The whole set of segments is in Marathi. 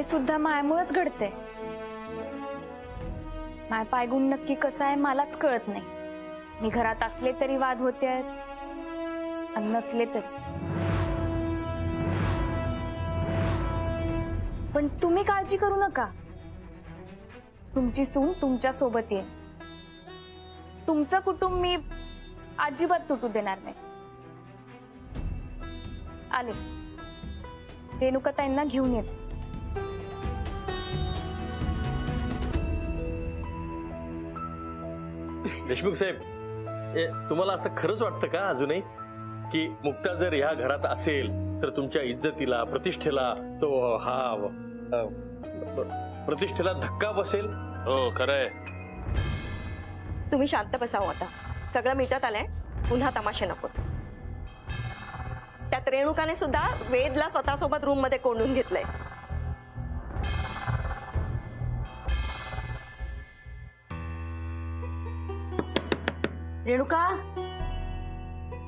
हे सुद्धा मायामुळेच घडते। माय पायगुण नक्की कसा आहे मलाच कळत नाही। मी घरात असले तरी वाद होते आहेत आणि नसले तरी। पण तुम्ही काळजी करू नका, तुमची सून तुमच्या सोबत येईल। तुमचं कुटुंब मी अजिबात तुटू देणार नाही। आले, रेणुकाताईंना घेऊन येते। देशमुख साहेब, तुम्हाला असं खरंच वाटतं का अजूनही की मुक्ता जर ह्या घरात असेल तर तुमच्या इज्जतीला प्रतिष्ठेला तो प्रतिष्ठेला धक्का बसेल? हो खरंय। तुम्ही शांत बसावं, आता सगळं मिटत आलंय, पुन्हा तमाशे नको। त्यात रेणुकाने सुद्धा वेदला स्वतःसोबत रूम मध्ये कोंडून घेतलंय। रेणुका,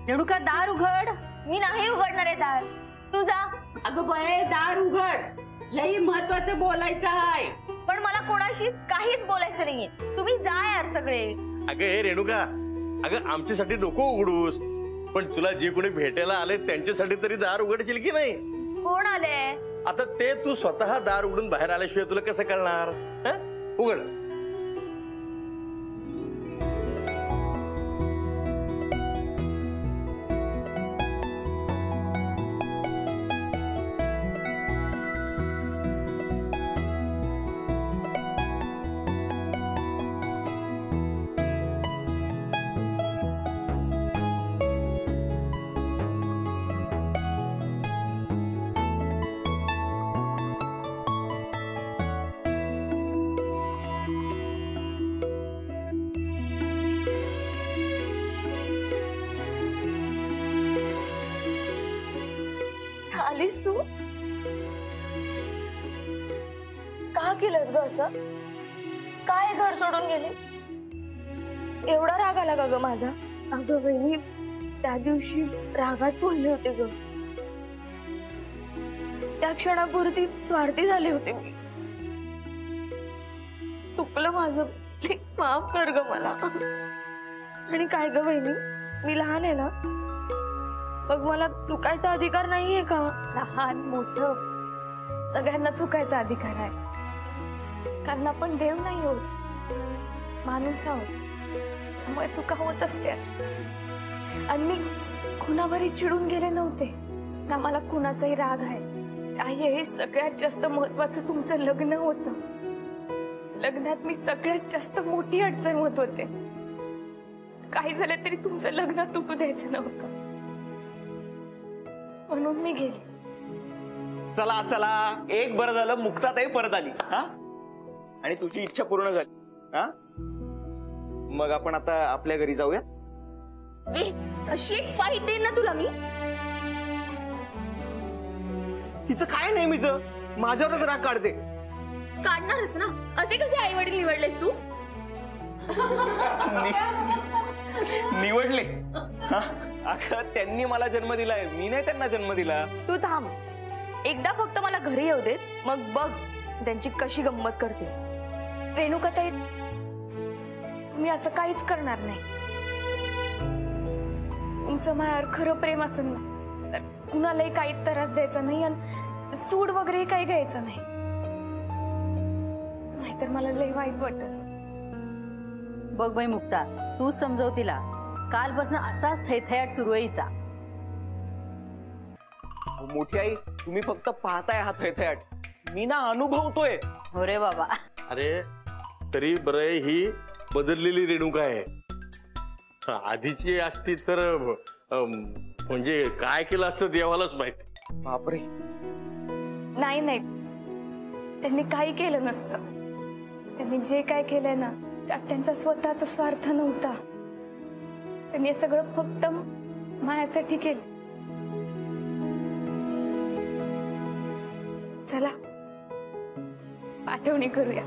रेणुका दार उघड। मी नाही उघडणार आहे दार, तू जा। अगं बये, दार उघड, लई महत्वाचं बोलायचं आहे। पण मला कोणाशी काहीच बोलायचं नाहीये, तुम्ही जा यार सगळे। अगं हे रेणुका, अगं आमच्यासाठी नको उघडूस, पण तुला जे कोणी भेटायला आले त्यांच्यासाठी तरी दार उघडशील की नाही? कोण आले? आता ते तू स्वतः दार उघडून बाहेर आल्याशिवाय तुला कसं कळणार? उघड। आलीस तू? का केलंस ग असं? काय घर सोडून गेली? एवढा राग आला का ग माझा? अगं बहिणी, त्या दिवशी रागात बोलले होते ग, त्या क्षणापुरती स्वार्थी झाले होते मी। चुकलं माझं, माफ कर ग मला। आणि काय ग बहिणी, मी लहान आहे ना, मग मला चुकायचा अधिकार नाहीये का? लहान मोठं सगळ्यांना चुकायचा अधिकार आहे, कारण आपण देव नाही आहोत, माणूस आहोत, त्यामुळे चुका होत असते। आणि मी कुणावरही चिडून गेले नव्हते ना, मला कुणाचाही राग आहे। त्यावेळी सगळ्यात जास्त महत्वाचं तुमचं लग्न होतं। लग्नात मी सगळ्यात जास्त मोठी अडचण होत होते। काही झालं तरी तुमचं लग्न तुटू द्यायचं नव्हतं, म्हणून मी गेले। चला चला, एक बरं झालं मुक्ताताई परत आली। हा, आणि तुझी इच्छा पूर्ण झाली। हा, मग आपण आता आपल्या घरी जाऊया। अशी एक फाईट देईन ना तुला मी। तिचं काय नेहमीच माझ्यावरच राग काढते। काढणारच ना, असे कसे आई वडील निवडलेस तू? निवडले? अगं त्यांनी मला जन्म दिलाय, मी नाही त्यांना जन्म दिला। तू थांब, एकदा फक्त मला घरी येऊ देत, मग बघ त्यांची कशी गंमत करते। रेणुकाताई, तुम्ही असं काहीच करणार नाही। तुमचं माझ्यावर खरं प्रेम असेल तर कुणालाही काही त्रास द्यायचा नाही आणि सूड वगैरे काही घ्यायचं नाही, नाहीतर मला लय वाईट वाटत। बघ बाई मुक्ता, तू समजव तिला, कालपासून असाच थैथयाट सुरू आहे हिचा। मोठी आई, तुम्ही फक्त पाहताय हा थैथयाट, मी ना अनुभवतोय। हो रे बाबा। अरे तरी बरं, ही बदललेली रेणुका आहे। आधीची असती तर म्हणजे काय केलं असतं देवालाच माहिती। बापरे। नाही नाही, त्यांनी काही केलं नसतं। त्यांनी जे काय केलंय ना, त्यात त्यांचा स्वतःचा स्वार्थ नव्हता। त्यांनी हे सगळं फक्त माझ्यासाठी केलं। चला पाठवणी करूया।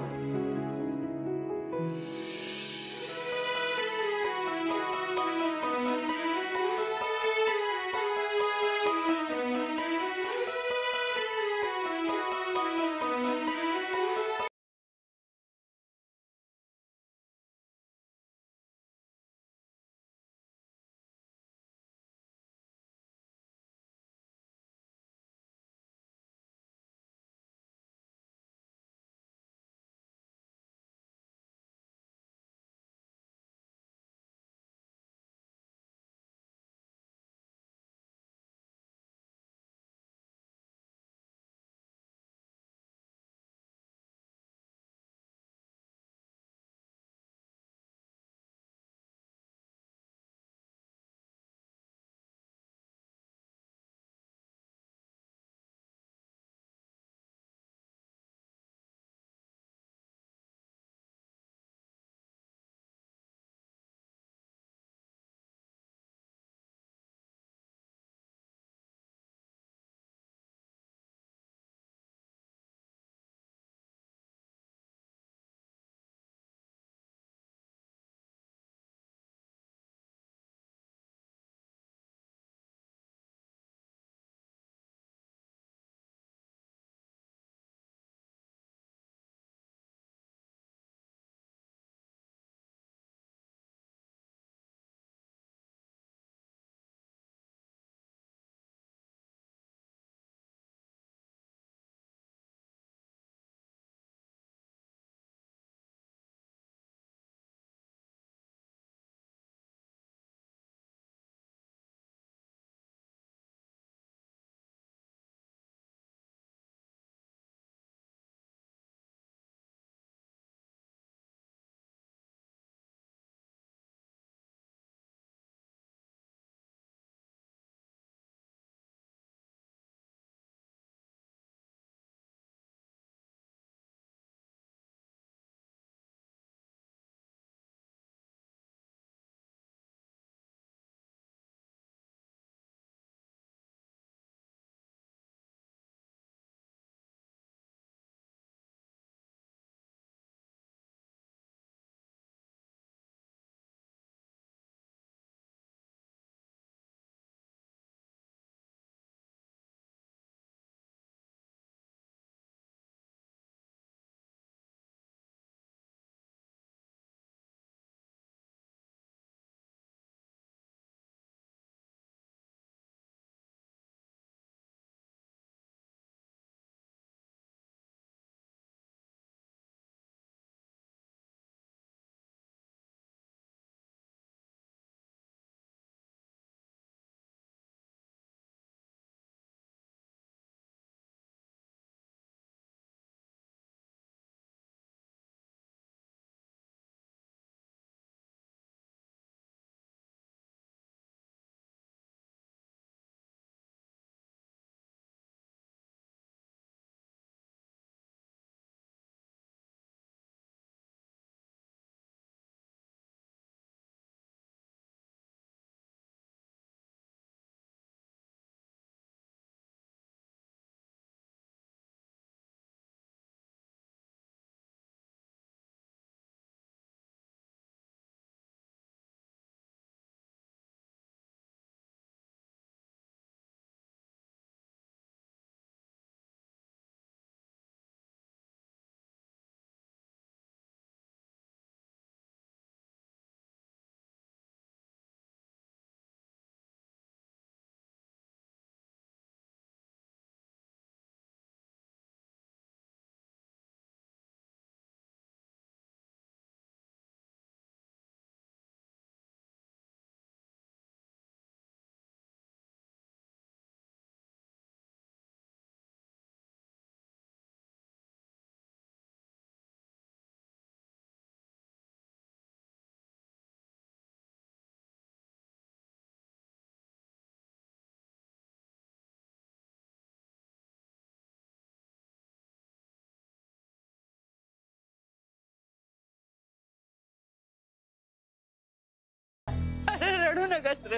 म्हणू नकस र,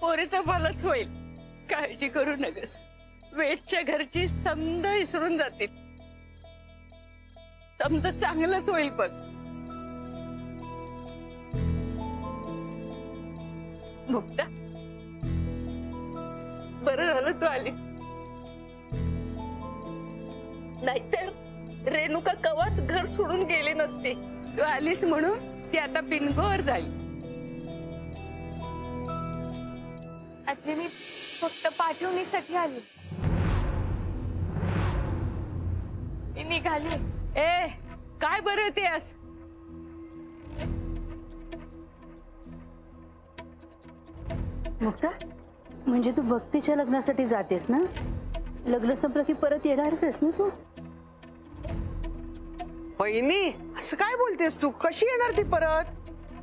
पोरीचं भलंच होईल, काळजी करू नकस. वेदच्या घरची समद विसरून जातील, समद चांगलंच होईल बघ. मुक्ता, बरं झालं तू आलीस, नाहीतर रेणुका कवाच घर सोडून गेली नसते. तू आलीस म्हणून ती आता बिनगोर झाली. आजी मी फक्त पाठवणीसाठी आली. मी निघाली. ए काय बरं ते अस, मुक्ता, म्हणजे तू भक्तीच्या लग्नासाठी जातेस ना? लग्न संपलं की परत येणारच आहेस ना तू? बहिणी, असं काय बोलतेस तू? कशी येणार ती परत?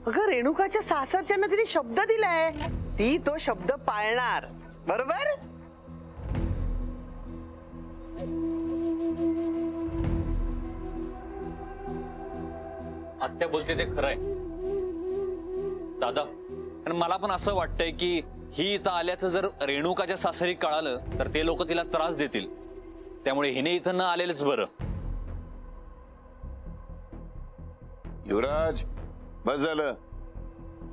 अगं रेणुकाच्या सासरच्यांना तिने शब्द दिलाय, ती तो शब्द पाळणार, बरोबर? आत्या बोलते ते खरंय दादा. आणि मला पण असं वाटतंय की ही इथं आल्याचं जर रेणुकाच्या सासरी कळालं तर ते लोक तिला त्रास देतील, त्यामुळे हिने इथं न आलेलंच बरं. युवराज, बस झालं.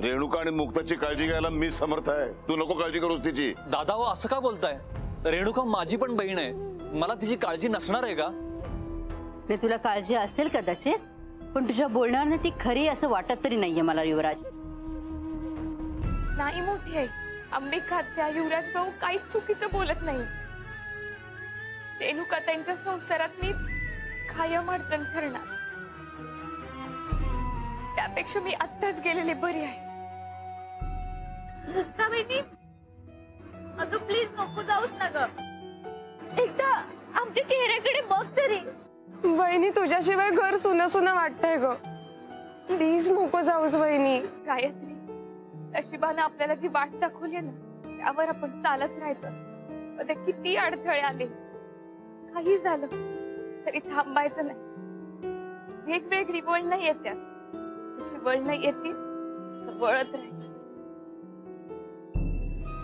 रेणुका आणि मुक्ताची काळजी घ्यायला मी समर्थ आहे, तू नको काळजी करूस तिची. दादा हो, असं का बोलताय? रेणुका माझी पण बहीण आहे, मला तिची काळजी नसणार आहे का? ते तुला काळजी असेल कदाचित, पण तुझ्या बोलण्याने ती खरी असं वाटत तरी नाहीये मला युवराज. नाही मोठी आहे, अंबिका त्या युवराज भाऊ काहीच चुकीचं बोलत नाही. रेणुका त्यांच्या संसारात मी कायम अडचण ठरणार, त्यापेक्षा मी आत्ताच गेलेली बरी आहे. मुक्ता बहिणी, अगं प्लीज नको जाऊस ना ग, एकदा आमच्या चेहऱ्याकडे बघ तरी. बहिणी तुझ्याशिवाय घर सुना सुना वाटतंय ग, प्लीज नको जाऊस बहिणी. गायत्री, नशिबानं आपल्याला जी वाट दाखवली ना त्यावर आपण चालत राहायचं. मध्ये किती अडथळे आले, काही झालं तरी थांबायचं नाही. वेगवेगळी वळणं येतात, जशी वळणं येतील वळत राहायचं.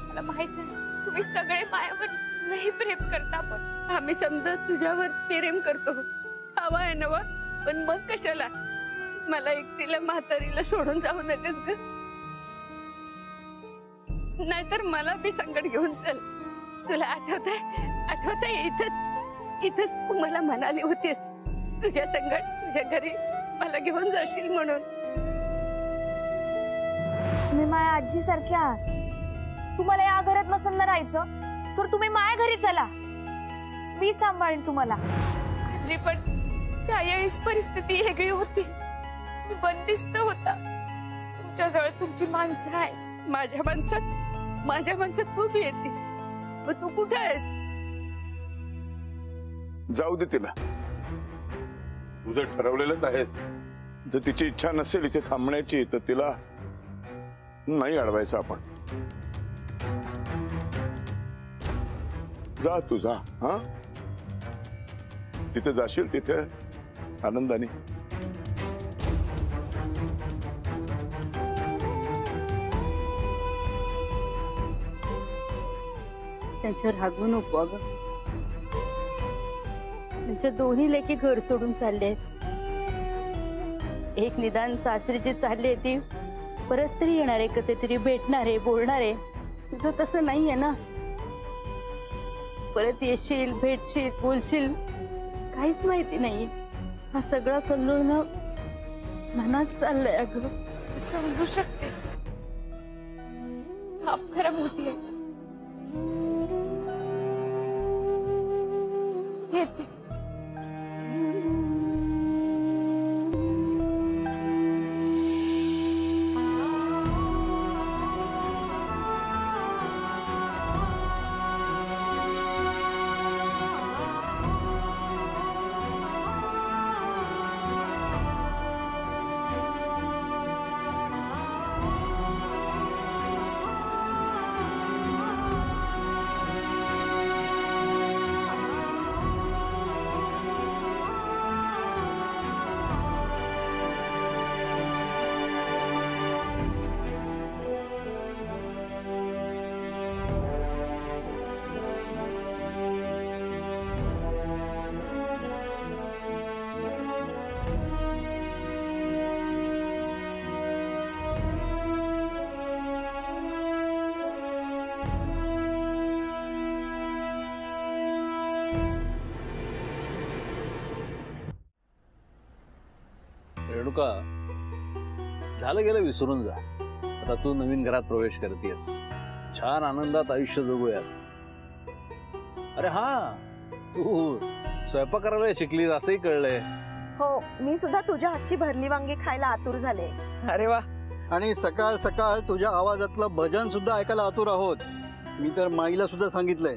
मला माहित आहे तुम्ही सगळे मायावर नाही प्रेम करता, पण आम्ही समजा तुझ्यावर प्रेम करतो, हवा आहे नवा, पण मग कशाला मला एकटीला म्हातारीला सोडून जाऊ नकस ग. नाहीतर मला बी संकट घेऊन चल. तुला आठवतंय इथंच तू मला म्हणाली होतीस तुझ्या संकट तुझ्या घरी मला घेऊन जाशील म्हणून. तुम्ही माझ्या आजी सारखे आहात. तुम्हाला या घरात नसेल ना राहायचं तर तुम्ही माझ्या घरी चला, मी सांभाळीन तुम्हाला. आजी पण त्यावेळीस परिस्थिती वेगळी होती, बंदिस्त होता. तुमच्याजवळ तुमची माणसं आहे. माझ्या माणसात तू बी येतीस, मग तू कुठे आहेस? जाऊ दे तिला, तुझं ठरवलेलंच आहेस. जर तिची इच्छा नसेल इथे थांबण्याची तर तिला नाही अडवायचं आपण. जा तू जा, हा तिथे जाशील तिथे आनंदाने. त्यांच्यावर रागवू नको अगं. त्यांच्या दोन्ही लेकी घर सोडून चालले. एक निदान सासरी जी चालली आहे ती परत तरी येणार आहे, कधीतरी भेटणार आहे, बोलणार आहे. तुझं तसं नाहीये ना. परत येशील, भेटशील, बोलशील, काहीच माहिती नाही. हा सगळा कल्लोळ मनात चाललंय अगं. समजू शकते, माफ करा मोठी आहे. येते. रेणुका, झालं गेलं विसरून जा. आता तू नवीन घरात प्रवेश करतेस, छान आनंदात आयुष्य जगूयात. अरे हा, तू स्वयंपाक करायला शिकलीस असंही कळलंय. हो, मी सुद्धा तुझ्या हातची भरली वांगी खायला आतुर झाले. अरे वा. आणि सकाळ सकाळ तुझ्या आवाजातलं भजन सुद्धा ऐकायला आतुर आहोत. मी तर माईला सुद्धा सांगितलंय,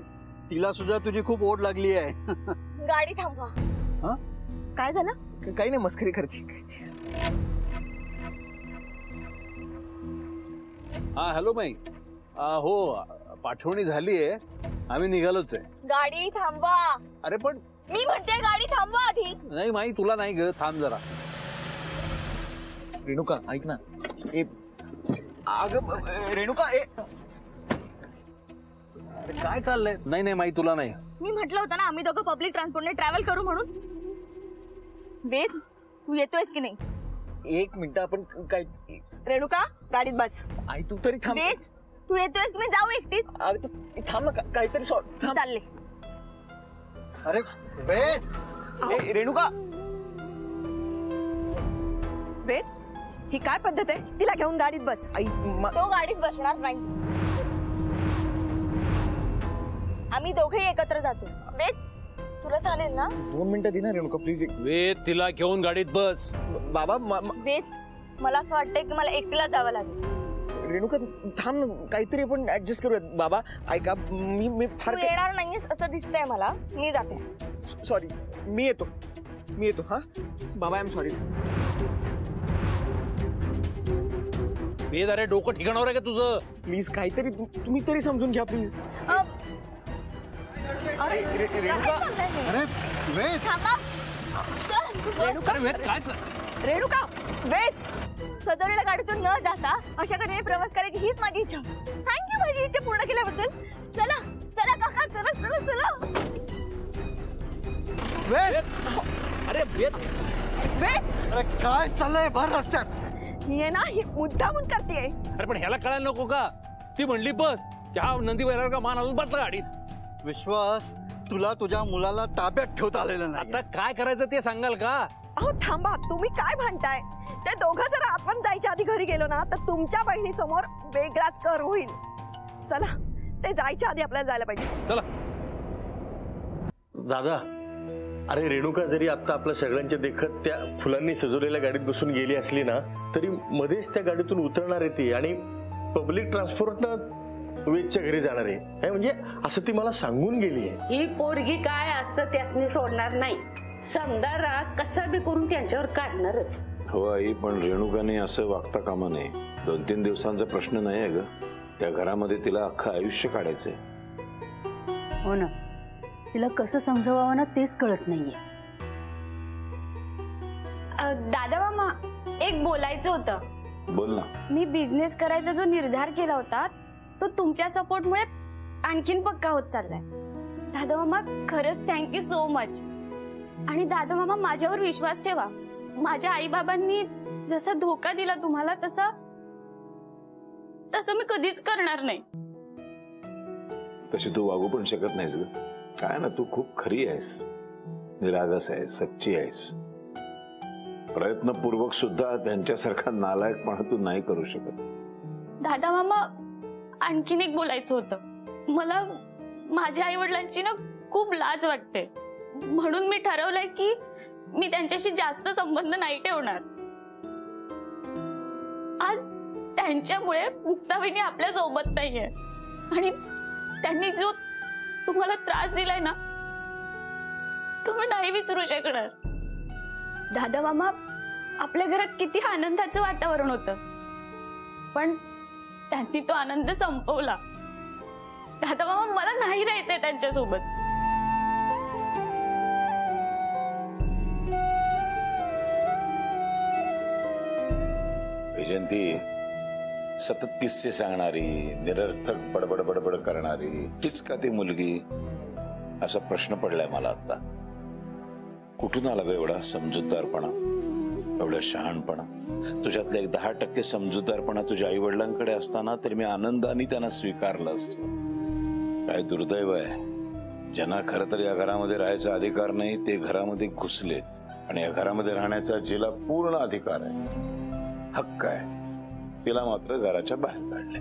तिला सुद्धा तुझी खूप ओढ लागली आहे. गाडी थांबवा. काय झालं? काही नाही, मस्करी करते. हा हॅलो माई. हो, पाठवणी झालीये, आम्ही निघालोच आहे. गाडी थांबवा. अरे पण मी म्हणते गाडी थांबवा आधी. नाही माई, तुला नाही ग, थांब जरा. रेणुका ऐक ना. अगं रेणुका, काय चाललंय? नाही नाही माई, तुला नाही. मी म्हटलं होतं ना आम्ही दोघं पब्लिक ट्रान्सपोर्टने ट्रॅव्हल करू म्हणून. वेद, तू येतोयस की नाही? एक मिनिट, आपण काय. रेणुका, गाडीत बस. आई तू तरी थांब. वेद, तू येतोयस की मी जाऊ एकटीच? थांब ना, काहीतरी चालले. अरे वेद. रेणुका. वेद, ही काय पद्धत आहे? तिला घेऊन गाडीत बस. आई तो गाडीत बसणार नाही. आम्ही दोघेही एकत्र जातो. वेद, तुला चालेल ना? 2 मिनिटं दे ना रेणुका प्लीज. वेद, तिला घेऊन गाडीत बस. बाबा वेद, मला असं वाटतंय की मला एकटीला जावं लागेल. रेणुका थांब ना, काहीतरी आपण ऍडजस्ट करूयात. बाबा ऐका, मी फार तू येणार नाहीयेस असं दिसतंय मला. मी जाते. सॉरी, मी येतो. हा बाबा, आय एम सॉरी. वेद, अरे डोकं ठिकाणावर आहे का तुझं? प्लीज काहीतरी तुम्ही तरी समजून घ्या प्लीज. अरे रेणुका. अरे वेद. थांबा. अरे वेद, काय रेणुका, वेद, सदरीला गाडीतून न जाता अशा कडेने प्रवास करायची हीच माझी इच्छा. थँक्यू माझी इच्छा पूर्ण केल्याबद्दल. चला चला काका, चला. वेद. अरे वेद. वेद, अरे काय चाललंय भर रस्त्यात? ही आहे ना, ही मुद्दामून करतेय. अरे पण ह्याला कळायला नको का? ती म्हणली बस, हा नंदी बैलावर का मान अजून बसला गाडीत. विश्वास, तुला तुझ्या मुलाला ताब्यात ठेवता आलेलं नाही. आता काय करायचं ते सांगाल का? अहो थांबा, तुम्ही काय म्हणताय? ते दोघं जर आपण जायच्या आधी घरी गेलो ना, तर तुमच्या बहिणीसमोर वेगळाच कर होईल. चला, ते जायच्या आधी आपल्याला जायला पाहिजे. चला. दादा, अरे रेणुका जरी आता आपल्या सगळ्यांच्या देखत त्या फुलांनी सजवलेल्या गाडीत बसून गेली असली ना, तरी मध्येच त्या गाडीतून उतरणार आहे ती आणि पब्लिक ट्रान्सपोर्टनं वेदच्या घरी जाणार आहे. म्हणजे असं ती मला सांगून गेली आहे. ही पोरगी काय असं त्यासनी सोडणार नाही. समजा राग कसा बी करून त्यांच्यावर काढणारच. हो आई, पण रेणुकाने असं वागता कामा नये. 2-3 दिवसांचा प्रश्न नाही आहे ग. त्या घरामध्ये तिला अख्खं आयुष्य काढायचंय. हो ना, तिला कसं समजवावं ना तेच कळत नाहीये. दादा मामा, एक बोलायचं होतं. बोल ना. मी बिझनेस करायचा जो निर्धार केला होता तो तुमच्या सपोर्टमुळे आणखीन पक्का होत चाललाय. दादा मामा, खरंच थँक्यू सो मच. आणि दादा मामा, माझ्यावर विश्वास ठेवा. माझ्या आई बाबांनी जसा धोका दिला तुम्हाला तसं मी कधीच करणार नाही. तशी तू वागू पण शकत नाहीस ग. काय ना, तू खूप खरी आहेस, निरागस आहेस, सच्ची आहेस. प्रयत्नपूर्वक सुद्धा त्यांच्यासारखा नालायकपणा तू नाही करू शकत. दादा मामा, आणखीन एक बोलायचं होतं. मला माझ्या आई वडिलांची ना खूप लाज वाटते, म्हणून मी ठरवलंय की मी त्यांच्याशी जास्त संबंध नाही ठेवणार. आज त्यांच्यामुळे मुक्ताबाईंनी आपल्या सोबत नाहीये आणि त्यांनी जो तुम्हाला त्रास दिलाय ना, तो मी नाही विसरू शकणार. दादा मामा, आपल्या घरात किती आनंदाचं वातावरण होतं, पण त्यांनी तो आनंद संपवला. दादा मामा, मला नाही राहायचंय त्यांच्यासोबत. वैजंती, सतत किस्से सांगणारी, निरर्थक बडबड बडबड करणारी हीच का ती मुलगी? असा प्रश्न पडलाय मला आता. कुठून आला ग एवढा समजूतदारपणा, एवढा शहाणपणा? तुझ्यातले 10% समजूतदारपणा तुझ्या आई वडिलांकडे असताना तर मी आनंदाने त्यांना स्वीकारलं असतं. काय दुर्दैव आहे, ज्यांना खरं तर या घरामध्ये राहायचा अधिकार नाही ते घरामध्ये घुसलेत. आणि या घरामध्ये राहण्याचा जिला पूर्ण अधिकार आहे, हक्क आहे, तिला मात्र घराच्या बाहेर काढले.